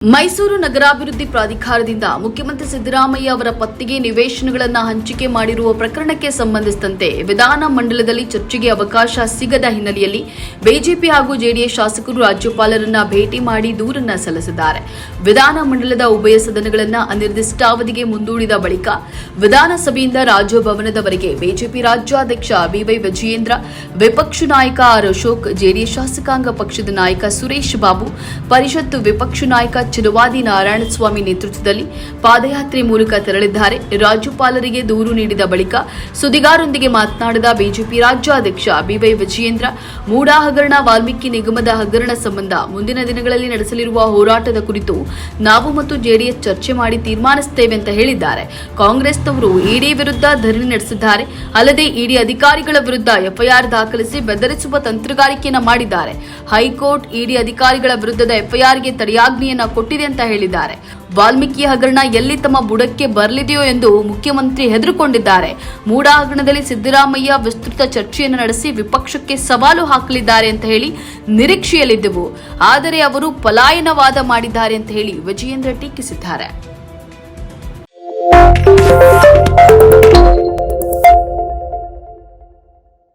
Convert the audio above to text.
ಮೈಸೂರು ನಗರಾಭಿವೃದ್ಧಿ ಪ್ರಾಧಿಕಾರದಿಂದ ಮುಖ್ಯಮಂತ್ರಿ ಸಿದ್ದರಾಮಯ್ಯ ಅವರ ಪತ್ನಿಗೆ ನಿವೇಶನಗಳನ್ನು ಹಂಚಿಕೆ ಮಾಡಿರುವ ಪ್ರಕರಣಕ್ಕೆ ಸಂಬಂಧಿಸಿದಂತೆ ವಿಧಾನ ಮಂಡಲದಲ್ಲಿ ಚರ್ಚೆಗೆ ಅವಕಾಶ ಸಿಗದ ಹಿನ್ನೆಲೆಯಲ್ಲಿ ಬಿಜೆಪಿ ಹಾಗೂ ಜೆಡಿಎಸ್ ಶಾಸಕರು ರಾಜ್ಯಪಾಲರನ್ನ ಭೇಟಿ ಮಾಡಿ ದೂರನ್ನ ಸಲ್ಲಿಸಿದ್ದಾರೆ. ವಿಧಾನ ಮಂಡಲದ ಉಭಯ ಸದನಗಳನ್ನು ಅನಿರ್ದಿಷ್ಟಾವಧಿಗೆ ಮುಂದೂಡಿದ ಬಳಿಕ ವಿಧಾನಸಭೆಯಿಂದ ರಾಜಭವನದವರೆಗೆ ಬಿಜೆಪಿ ರಾಜ್ಯಾಧ್ಯಕ್ಷ ಬಿವೈ ವಿಜಯೇಂದ್ರ, ವಿಪಕ್ಷ ನಾಯಕ ಆರ್ ಅಶೋಕ್, ಜೆಡಿಎಸ್ ಶಾಸಕಾಂಗ ಪಕ್ಷದ ನಾಯಕ ಸುರೇಶ್ ಬಾಬು, ಪರಿಷತ್ ವಿಪಕ್ಷ ನಾಯಕ ಚಿಲುವಾದಿ ನಾರಾಯಣಸ್ವಾಮಿ ನೇತೃತ್ವದಲ್ಲಿ ಪಾದಯಾತ್ರೆ ಮೂಲಕ ತೆರಳಿದ್ದಾರೆ. ರಾಜ್ಯಪಾಲರಿಗೆ ದೂರು ನೀಡಿದ ಬಳಿಕ ಸುದ್ದಿಗಾರರೊಂದಿಗೆ ಮಾತನಾಡಿದ ಬಿಜೆಪಿ ರಾಜ್ಯಾಧ್ಯಕ್ಷ ಬಿವೈ ವಿಜಯೇಂದ್ರ, ಮೂಡಾ ಹಗರಣ, ವಾಲ್ಮೀಕಿ ನಿಗಮದ ಹಗರಣ ಸಂಬಂಧ ಮುಂದಿನ ದಿನಗಳಲ್ಲಿ ನಡೆಸಲಿರುವ ಹೋರಾಟದ ಕುರಿತು ನಾವು ಮತ್ತು ಜೆಡಿಎಸ್ ಚರ್ಚೆ ಮಾಡಿ ತೀರ್ಮಾನಿಸುತ್ತೇವೆ ಅಂತ ಹೇಳಿದ್ದಾರೆ. ಕಾಂಗ್ರೆಸ್ನವರು ಇಡಿ ವಿರುದ್ಧ ಧರಣಿ ನಡೆಸಿದ್ದಾರೆ. ಅಲ್ಲದೆ ಇಡಿ ಅಧಿಕಾರಿಗಳ ವಿರುದ್ಧ ಎಫ್ಐಆರ್ ದಾಖಲಿಸಿ ಬೆದರಿಸುವ ತಂತ್ರಗಾರಿಕೆಯನ್ನ ಮಾಡಿದ್ದಾರೆ. ಹೈಕೋರ್ಟ್ ಇಡಿ ಅಧಿಕಾರಿಗಳ ವಿರುದ್ಧದ ಎಫ್ಐಆರ್ಗೆ ತಡೆಯಾಜ್ಞೆಯನ್ನ ಕೊಟ್ಟಿದೆ ಅಂತ ಹೇಳಿದ್ದಾರೆ. ವಾಲ್ಮೀಕಿ ಹಗರಣ ಎಲ್ಲಿ ತಮ್ಮ ಬುಡಕ್ಕೆ ಬರಲಿದೆಯೋ ಎಂದು ಮುಖ್ಯಮಂತ್ರಿ ಹೆದರಿಕೊಂಡಿದ್ದಾರೆ. ಮೂಡಾ ಹಗರಣದಲ್ಲಿ ಸಿದ್ದರಾಮಯ್ಯ ವಿಸ್ತೃತ ಚರ್ಚೆಯನ್ನು ನಡೆಸಿ ವಿಪಕ್ಷಕ್ಕೆ ಸವಾಲು ಹಾಕಲಿದ್ದಾರೆ ಅಂತ ಹೇಳಿ ನಿರೀಕ್ಷೆಯಲ್ಲಿದ್ದೆವು. ಆದರೆ ಅವರು ಪಲಾಯನವಾದ ಮಾಡಿದ್ದಾರೆ ಅಂತ ಹೇಳಿ ವಿಜಯೇಂದ್ರ ಟೀಕಿಸಿದ್ದಾರೆ.